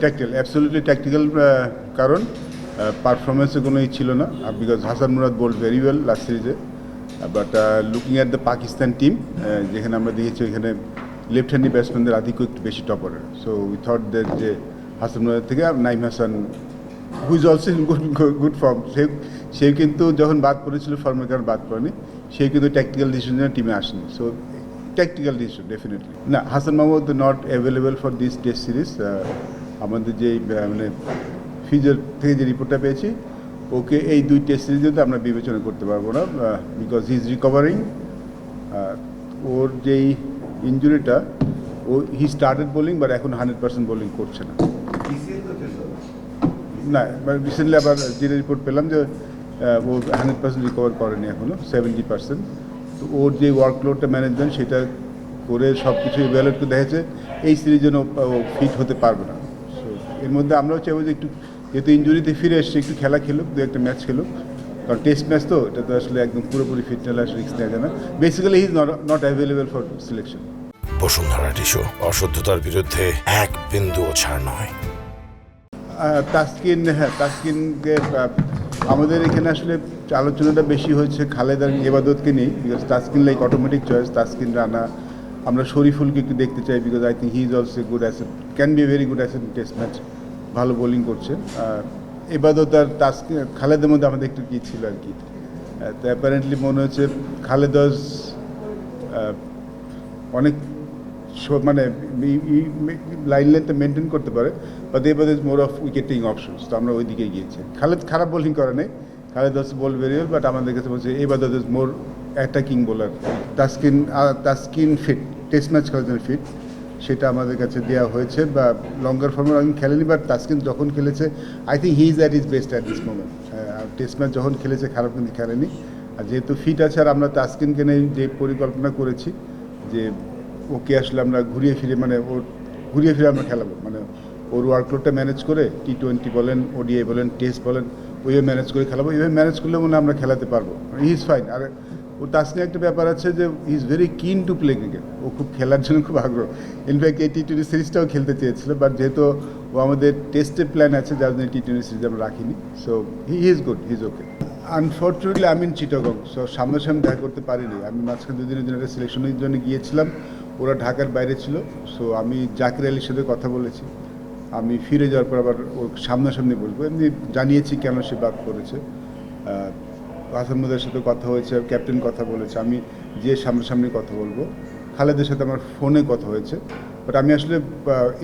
Tactical, absolutely tactical, কারণ পারফরমেন্সে কোনো ছিল না, because Hasan Murad bowled very well last সিরিজে। But looking at the Pakistan team, যেখানে আমরা দেখেছি এখানে লেফট হ্যান্ডি ব্যাটসম্যানদের আধিক্য একটু বেশি টপারের। সো উই থট দ্যাট যে হাসান মুরাদ থেকে Naim Hasan, who is also in good form, সে কিন্তু যখন বাদ পড়েছিল ফর্মের কারণে বাদ পড়েনি, সে কিন্তু ট্যাকটিক্যাল ডিসিশনের টিমে আসেনি। সো ট্যাকটিক্যাল ডিসিশন ডেফিনেটলি না, Hasan Mahmud not available for this test series. আমাদের যে মানে ফিজার থেকে যে রিপোর্টটা পেয়েছি, ওকে এই 2 টেস্ট সিরিজে তো আমরা বিবেচনা করতে পারবো না, বিকজ হি ইজ রিকভারিং। ওর যেই ইঞ্জুরিটা, হি স্টার্টেড বোলিং বাট এখন 100% বোলিং করছে না। না, রিসেন্টলি আবার যে রিপোর্ট পেলাম যে ও 100% রিকভার করেনি এখনও, 70%। তো ওর যে ওয়ার্কলোডটা ম্যানেজমেন্ট সেটা করে সব কিছু ইভ্যালুয়েট করে দেখেছে এই সিরিজ জন্য ও ফিট হতে পারবে না। সো এর মধ্যে আমরাও চাইবো যে একটু, যেহেতু ইঞ্জুরিতে ফিরে এসছে, একটু খেলা খেলুক, 2-1টা ম্যাচ খেলুক, কারণ টেস্ট ম্যাচ তো এটা তো আসলে একদম পুরোপুরি ফিট নিলে রিস্ক নেওয়া যায় না। Basically he is not available for selection. Bashundhara tissue অশুদ্ধতার বিরুদ্ধে এক বিন্দুও ছাড় নয়। তাসকিন, হ্যাঁ, তাসকিনকে আমাদের এখানে আসলে আলোচনাটা বেশি হয়েছে খালেদ আর এবাদতকে নিয়ে, because Taskin like automatic choice. Taskin Rana, আমরা শরীফুলকে একটু দেখতে চাই, because I think he is also good asset, can be very good asset test match, ভালো বোলিং করছে। এবাদত আর তাসকিন, খালেদের মধ্যে আমাদের একটু কী ছিল আর কি। তো অ্যাপারেন্টলি মনে হচ্ছে খালেদ অনেক মানে লাইন লেন্থে মেনটেন করতে পারে, বাট এবার ইজ মোর অফ উইকেটিং অপশনস। তো আমরা ওই দিকে গিয়েছি। খালেদ খারাপ বোলিং করে নেই, খালেদ হচ্ছে বল ভেরি ওয়েল, বাট আমাদের কাছে বলছে এবার is more attacking bowler. Taskin fit, test match খেলার জন্য ফিট, সেটা আমাদের কাছে দেওয়া হয়েছে। বা লঙ্গার ফর্মের আমি খেলেনি, বাট তাসকিন যখন খেলেছে I think he is at is best at this moment. Test match যখন খেলেছে খারাপ কিন্তু খেলেনি। আর যেহেতু ফিট আছে, আর আমরা তাসকিনকে নিয়ে যে পরিকল্পনা করেছি যে ওকে আসলে আমরা ঘুরিয়ে ফিরে, মানে ওর ঘুরিয়ে ফিরে আমরা খেলাবো, মানে ওর ওয়ার্কলোডটা ম্যানেজ করে T20 বলেন, ODI বলেন, টেস্ট বলেন, ওইভাবে ম্যানেজ করে খেলাবো। এইভাবে ম্যানেজ করলে মনে আমরা খেলাতে পারবো। He is fine. আর ওর তাসকিন একটা ব্যাপার আছে যে he is very keen to play cricket, ও খুব খেলার জন্য খুব আগ্রহ। ইনফ্যাক্ট এই T20 সিরিজটাও খেলতে চেয়েছিল, বাট যেহেতু ও আমাদের টেস্টের প্ল্যান আছে, যার জন্য T20 সিরিজ আমরা রাখিনি। So he is good, he is okay. Unfortunately আমি চিটাগং, সো সামনাসামনি দেখা করতে পারিনি। আমি মাঝখানে 2 দিনের জন্য একটা সিলেকশনের জন্য গিয়েছিলাম, ওরা ঢাকার বাইরে ছিল। সো আমি জাকির আলীর সাথে কথা বলেছি, আমি ফিরে যাওয়ার পর আবার ওর সামনাসামনি বলবো। এমনি জানিয়েছি কেন সে বাদ করেছে। হাসান মুরাদের সাথে কথা হয়েছে, ক্যাপ্টেন কথা বলেছে, আমি যে সামনাসামনি কথা বলবো। খালেদের সাথে আমার ফোনে কথা হয়েছে, বাট আমি আসলে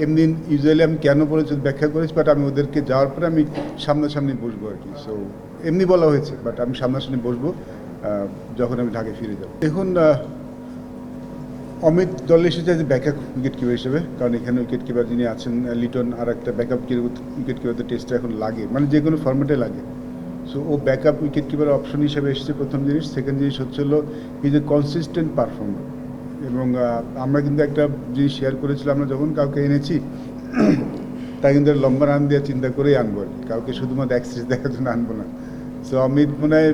এমনি ইউজুয়ালি আমি কেন বলেছি ব্যাখ্যা করেছি, বাট আমি ওদেরকে যাওয়ার পরে আমি সামনাসামনি বসবো আর কি। সো এমনি বলা হয়েছে, বাট আমি সামনাসামনি বসবো যখন আমি ঢাকায় ফিরে যাব। দেখুন, অমিত দলে এসেছে যে ব্যাকআপ উইকেট কিপার হিসেবে, কারণ এখানে উইকেট কিপার যিনি আছেন লিটন, আর একটা ব্যাকআপ উইকেট কিপার তো টেস্টে এখন লাগে, মানে যে কোনো ফর্মেটে লাগে। সো ও ব্যাকআপ উইকেট কিপার অপশন হিসেবে এসেছে, প্রথম জিনিস। সেকেন্ড জিনিস হচ্ছে হলো ইজ এ কনসিস্টেন্ট পারফর্মার। এবং আমরা কিন্তু একটা জিনিস শেয়ার করেছিলাম, আমরা যখন কাউকে এনেছি তাই কিন্তু লম্বা রান দেওয়ার চিন্তা করেই আনবো আর কি, কাউকে শুধুমাত্র এক সিরিজ দেখার জন্য আনবো না। সো অমিত মনে হয়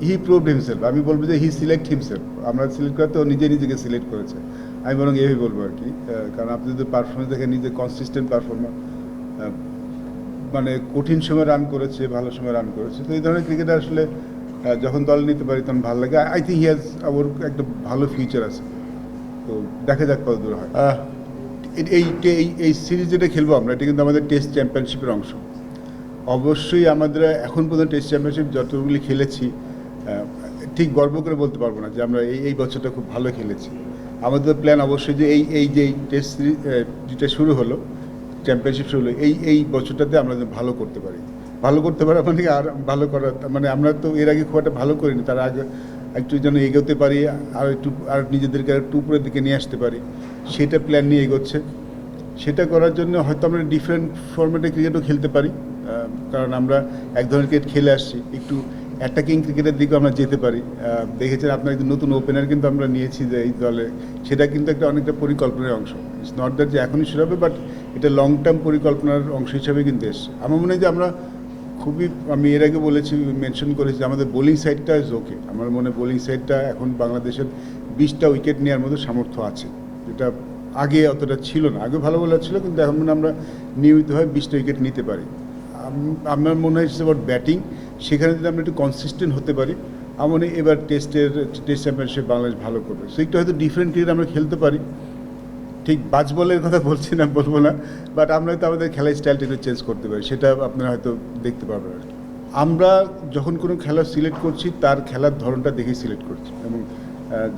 হি প্রুভড হিমসেলফ, আমি বলবো যে হি সিলেক্ট হিমসেলফ। আমরা সিলেক্ট করতে ও নিজেকে সিলেক্ট করেছে, আমি বরং এভাবেই বলবো আর কি। কারণ আপনি যদি পারফরমেন্স দেখেন, নিজে কনসিস্টেন্ট পারফর্মার, মানে কঠিন সময় রান করেছে, ভালো সময় রান করেছে। তো এই ধরনের ক্রিকেটার আসলে যখন দল নিতে পারি তখন ভালো লাগে। আই থিঙ্ক হি হ্যাজ ওর একটা ভালো ফিউচার আছে। তো দেখা যাক কত দূর হয়। এই সিরিজ যেটা খেলবো আমরা, এটা কিন্তু আমাদের টেস্ট চ্যাম্পিয়নশিপের অংশ। অবশ্যই আমাদের এখন পর্যন্ত টেস্ট চ্যাম্পিয়নশিপ যতগুলি খেলেছি, ঠিক গর্ব করে বলতে পারবো না যে আমরা এই বছরটা খুব ভালো খেলেছি। আমাদের প্ল্যান অবশ্যই যে এই টেস্ট সিরিজ যেটা শুরু হলো, চ্যাম্পিয়নশিপ শুরু হলো, এই বছরটাতে আমরা ভালো করতে পারি। ভালো করতে পারা মানে আর ভালো করা, মানে আমরা তো এর আগে খুব একটা ভালো করিনি, তার আগে একটু যেন এগোতে পারি, আর নিজেদেরকে একটু উপরের দিকে নিয়ে আসতে পারি, সেটা প্ল্যান নিয়ে এগোচ্ছে। সেটা করার জন্য হয়তো আমরা ডিফারেন্ট ফরম্যাটে ক্রিকেটও খেলতে পারি, কারণ আমরা এক ধরনের ক্রিকেট খেলে আসছি, একটু অ্যাটাকিং ক্রিকেটের দিকেও আমরা যেতে পারি। দেখেছেন আপনার একটু নতুন ওপেনার কিন্তু আমরা নিয়েছি যে এই দলে, সেটা কিন্তু অনেকটা পরিকল্পনার অংশ। ইটস নট দ্যাট যে এখনই শুরু হবে, বাট এটা লং টার্ম পরিকল্পনার অংশ হিসাবে কিন্তু এসছে। আমার মনে হয় যে আমরা আমি এর আগে বলেছি, মেনশন করেছি, আমাদের বোলিং সাইডটা ইজ ওকে। আমার মনে হয় বোলিং সাইডটা এখন বাংলাদেশের 20টা উইকেট নেওয়ার মতো সামর্থ্য আছে, যেটা আগে অতটা ছিল না, আগে ভালো বোলার ছিল, কিন্তু এখন মানে আমরা নিয়মিতভাবে 20টা উইকেট নিতে পারি। আমার মনে হয় অ্যাবাউট ব্যাটিং, সেখানে যদি আমরা একটু কনসিস্টেন্ট হতে পারি, আমার মনে হয় এবার টেস্ট চ্যাম্পিয়নশিপ বাংলাদেশ ভালো করবে। সো একটু হয়তো ডিফারেন্ট ক্রিকেট আমরা খেলতে পারি। ঠিক বাজ বলের কথা বলছি না, বলবো না, বাট আমরা হয়তো আমাদের খেলার স্টাইলটা একটু চেঞ্জ করতে পারি, সেটা আপনারা হয়তো দেখতে পারবেন আর কি। আমরা যখন কোনো খেলা সিলেক্ট করছি তার খেলার ধরনটা দেখেই সিলেক্ট করছি, এবং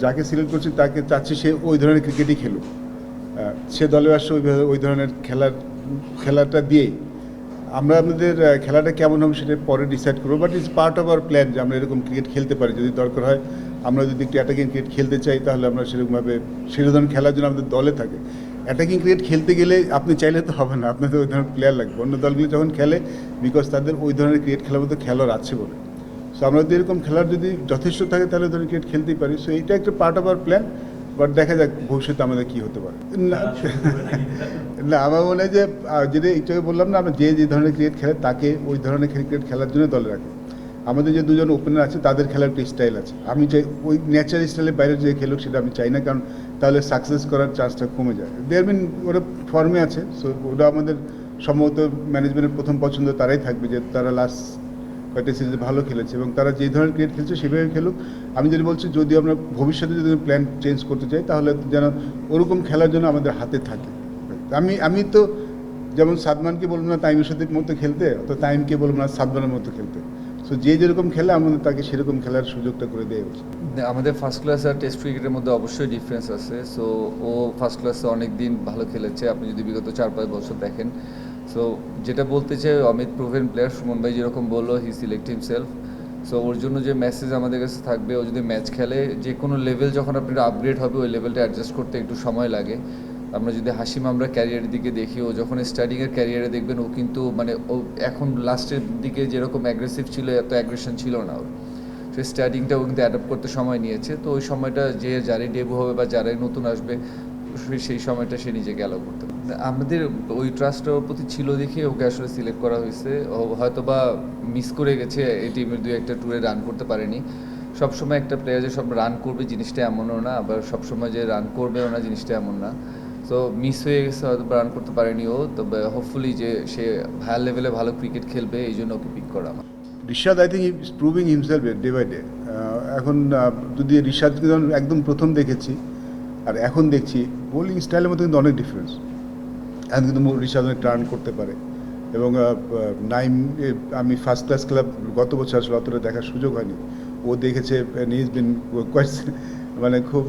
যাকে সিলেক্ট করছি তাকে চাচ্ছি সে ওই ধরনের ক্রিকেটই খেলুক। সে দলে আসছে ওই ধরনের খেলাটা দিয়েই আমরা আমাদের খেলাটা কেমন হবে সেটা পরে ডিসাইড করবো, but it's part of our plan যে আমরা এরকম ক্রিকেট খেলতে পারি। যদি দরকার হয়, আমরা যদি একটু অ্যাটাকিং ক্রিকেট খেলতে চাই, তাহলে আমরা সেরকমভাবে সেই ধরনের খেলার জন্য আমাদের দলে থাকে। অ্যাটাকিং ক্রিকেট খেলতে গেলে আপনি চাইলে তো হবে না, আপনাদের ওই ধরনের প্লেয়ার লাগবে। অন্য দলগুলো যখন খেলে, বিকজ তাদের ওই ধরনের ক্রিকেট খেলার মতো খেলোয়াড় আছে বলে। সো আমরা যদি এরকম খেলার যদি যথেষ্ট থাকে, তাহলে ওই ধরনের ক্রিকেট খেলতেই পারি। সো এইটা একটা part of our plan, but দেখা যাক ভবিষ্যতে আমাদের কী হতে পারে। না, আমার মনে হয় যে যেটা একটু বললাম না, আমরা যে ধরনের ক্রিকেট খেলে তাকে ওই ধরনের ক্রিকেট খেলার জন্য দলে রাখি। আমাদের যে দুজন ওপেনার আছে তাদের খেলার একটা স্টাইল আছে, আমি চাই ওই ন্যাচারাল স্টাইলের বাইরে যে খেলুক সেটা আমি চাই না, কারণ তাহলে সাকসেস করার চান্সটা কমে যায়। দেয়ার মিন ওরা ফর্মে আছে, সো ওটা আমাদের সম্ভবত ম্যানেজমেন্টের প্রথম পছন্দ তারাই থাকবে, যে তারা লাস্ট কয়েকটা সিরিজে ভালো খেলেছে এবং তারা যে ধরনের ক্রিকেট খেলছে সেভাবে খেলুক। আমি যদি বলছি, যদি আমরা ভবিষ্যতে যদি প্ল্যান চেঞ্জ করতে চাই, তাহলে যেন ওরকম খেলার জন্য আমাদের হাতে থাকে। আমি তো যেমন সাদমানকে বলবো না তাইমের সাথে মতো খেলতে, তো তাইমকে বলবো না সাদমানের মতো খেলতে। সো যে যেরকম খেলে আমাদের তাকে সেরকম খেলার সুযোগটা করে দেওয়া উচিত। আমাদের ফার্স্ট ক্লাস আর টেস্ট ক্রিকেটের মধ্যে অবশ্যই ডিফারেন্স আছে। সো ও ফার্স্ট ক্লাসে অনেক দিন ভালো খেলেছে, আপনি যদি বিগত 4-5 বছর দেখেন। সো যেটা বলতে চাই, অমিত প্রুভেন প্লেয়ার, সুমন ভাই যেরকম বললো, হি সিলেক্ট হিমসেলফ। সো ওর জন্য যে মেসেজ আমাদের কাছে থাকবে, ও যদি ম্যাচ খেলে, যে কোনো লেভেল যখন আপনার আপগ্রেড হবে, ওই লেভেলটা অ্যাডজাস্ট করতে একটু সময় লাগে। আমরা যদি হাসিম আমরা ক্যারিয়ারের দিকে দেখি, ও যখন স্টার্টিংয়ের ক্যারিয়ারে দেখবেন, ও কিন্তু মানে ও এখন লাস্টের দিকে যেরকম অ্যাগ্রেসিভ ছিল, এত অ্যাগ্রেশন ছিল না ওর। সো স্টার্টিংটা ও কিন্তু অ্যাডাপ্ট করতে সময় নিয়েছে। তো ওই সময়টা যে যারাই ডেবু হবে বা যারাই নতুন আসবে, সেই সময়টা সে নিজেকে অ্যালাউ করতে পারে। আমাদের ওই ট্রাস্টটা ওর প্রতি ছিল দেখে ওকে আসলে সিলেক্ট করা হয়েছে। ও হয়তো বা মিস করে গেছে, এই টিমের 2-1টা ট্যুরে রান করতে পারেনি। সবসময় একটা প্লেয়ার যে সব রান করবে জিনিসটা এমনও না, আবার সবসময় যে রান করবেও না জিনিসটা এমন না। সো মিস হয়ে গেছে, হয়তো রান করতে পারেনি ও, তবে হোপফুলি যে সে হায়ার লেভেলে ভালো ক্রিকেট খেলবে, এই জন্য ওকে পিক করা আমার। Rishad I think is proving himself day by day. এখন যদি রিশাদকে যখন একদম প্রথম দেখেছি আর এখন দেখছি, বোলিং স্টাইলের মধ্যে কিন্তু অনেক ডিফারেন্স। এখন কিন্তু রিশাদ অনেক টার্ন করতে পারে, এবং নাইম আমি ফার্স্ট ক্লাস ক্লাব গত বছর আসলে অতটা দেখার সুযোগ হয়নি। ও দেখেছে, ইজ বিন মানে খুব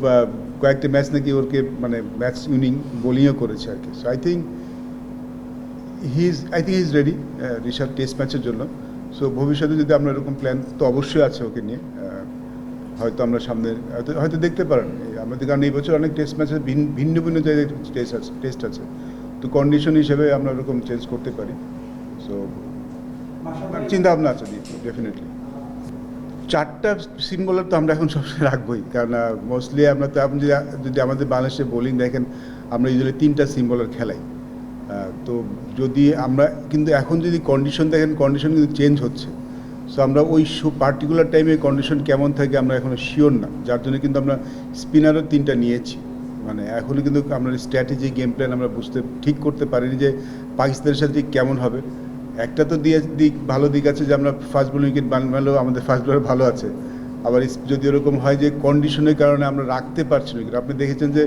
কয়েকটা ম্যাচ নাকি ওরকে মানে ম্যাচ উইনিং বোলিংও করেছে আর কি। So I think he is ready Rishad test ম্যাচের জন্য। সো ভবিষ্যতে যদি আমরা এরকম প্ল্যান তো অবশ্যই আছে ওকে নিয়ে, হয়তো আমরা সামনে হয়তো দেখতে পারেন আমাদের, কারণ এই বছর অনেক টেস্ট ম্যাচে ভিন্ন ভিন্ন জায়গায় টেস্ট আছে, তো কন্ডিশন হিসেবে আমরা ওরকম চেঞ্জ করতে পারি। সো চিন্তা ভাবনা আছে ডেফিনেটলি। 4টা সিম বোলার তো আমরা এখন সবসময় রাখবোই, কারণ মোস্টলি আমরা তো, আপনি যদি আমাদের বাংলাদেশের বোলিং দেখেন, আমরা ইউজুয়ালি 3টা সিম বোলার খেলাই। তো যদি আমরা কিন্তু এখন যদি কন্ডিশন দেখেন, কন্ডিশন কিন্তু চেঞ্জ হচ্ছে। সো আমরা ওই পার্টিকুলার টাইমে কন্ডিশন কেমন থাকে আমরা এখনও শিওর না, যার জন্য কিন্তু আমরা স্পিনারও 3টা নিয়েছি। মানে এখনও কিন্তু আমরা স্ট্র্যাটেজি গেম প্ল্যান আমরা ঠিক করতে পারিনি যে পাকিস্তানের সাথে কেমন হবে। একটা তো ভালো দিক আছে যে আমরা ফাস্ট বোলিং উইকেট বানালেও আমাদের ফাস্ট বোলার ভালো আছে। আবার যদি ওরকম হয় যে কন্ডিশনের কারণে আমরা রাখতে পারছি না উইকেট, আপনি দেখেছেন যে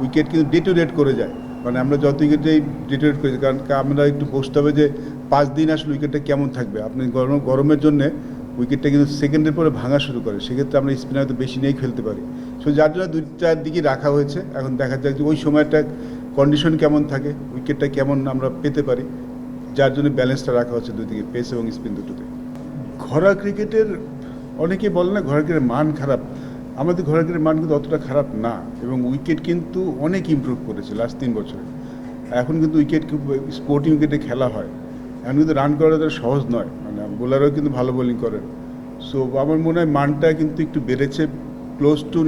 উইকেট কিন্তু ডেটোরেট করে যায়, মানে আমরা যত উইকেটেই ডেটোরেট করেছি, কারণ আমরা একটু বসতে হবে যে 5 দিন আসলে উইকেটটা কেমন থাকবে। আপনি গরমের জন্যে উইকেটটা কিন্তু সেকেন্ডের পরে ভাঙা শুরু করে, সেক্ষেত্রে আমরা স্পিনার হয়তো বেশি নিয়েই খেলতে পারি। সো যার জন্য 2টার দিকে রাখা হয়েছে। এখন দেখা যাক যে ওই সময়টা কন্ডিশন কেমন থাকে, উইকেটটা কেমন আমরা পেতে পারি, যার জন্য ব্যালেন্সটা রাখা হচ্ছে দুদিকে, পেস এবং স্পিন দুটোতে। ঘরোয়া ক্রিকেটের অনেকেই বলে না ঘরোয়া ক্রিকেটের মান খারাপ, আমাদের ঘরোয়া ক্রিকেটের মান কিন্তু অতটা খারাপ না, এবং উইকেট কিন্তু অনেক ইমপ্রুভ করেছে লাস্ট 3 বছরে। এখন কিন্তু উইকেট খুব স্পোর্টিং উইকেটে খেলা হয়, এখন কিন্তু রান করাটা সহজ নয়, মানে বোলারও কিন্তু ভালো বোলিং করেন। সো আমার মনে হয় মানটা কিন্তু একটু বেড়েছে, ক্লোজ টু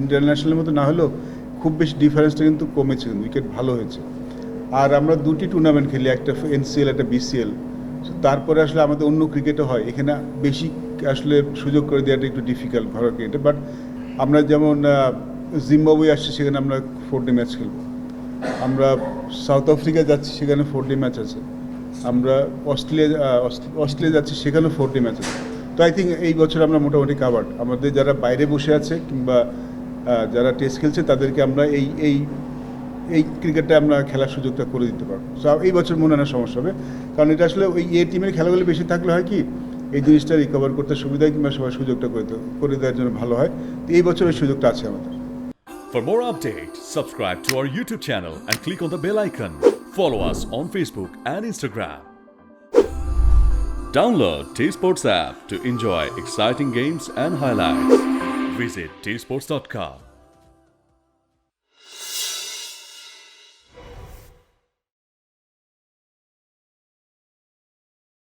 ইন্টারন্যাশনালের মতো না হলেও খুব বেশি ডিফারেন্সটা কিন্তু কমেছে, কিন্তু উইকেট ভালো হয়েছে। আর আমরা 2টি টুর্নামেন্ট খেলি, একটা NCL একটা BCL। তারপরে আসলে আমাদের অন্য ক্রিকেটও হয়, এখানে বেশি আসলে সুযোগ করে দেওয়াটা একটু ডিফিকাল্ট ঘরোয়া ক্রিকেটে। বাট আমরা যেমন জিম্বাবুয়ে আসছে, সেখানে আমরা 4 ডে ম্যাচ খেলবো। আমরা সাউথ আফ্রিকা যাচ্ছি, সেখানে 4 ডে ম্যাচ আছে। আমরা অস্ট্রেলিয়া যাচ্ছি, সেখানেও 4 ডে ম্যাচ আছে। তো আই থিঙ্ক এই বছর আমরা মোটামুটি কাভার্ড। আমাদের যারা বাইরে বসে আছে কিংবা যারা টেস্ট খেলছে তাদেরকে আমরা এই ক্রিকেটটা আমরা খেলার সুযোগটা করে দিতে পারবো। সো এই বছর মনে হয় না সমস্যা হবে, কারণ এটা আসলে ওই টিমের খেলাগুলো বেশি থাকলে হয় কি এই জিনিসটা রিকভার করতে সুবিধা হয় কিংবা সবার সুযোগটা করে দেওয়ার জন্য ভালো হয়। তো এই বছর ওই সুযোগটা আছে আমাদের। For more updates, subscribe to our YouTube channel and click on the bell icon. Follow us on Facebook and Instagram. Download T-Sports app to enjoy exciting games and highlights. Visit tsports.com.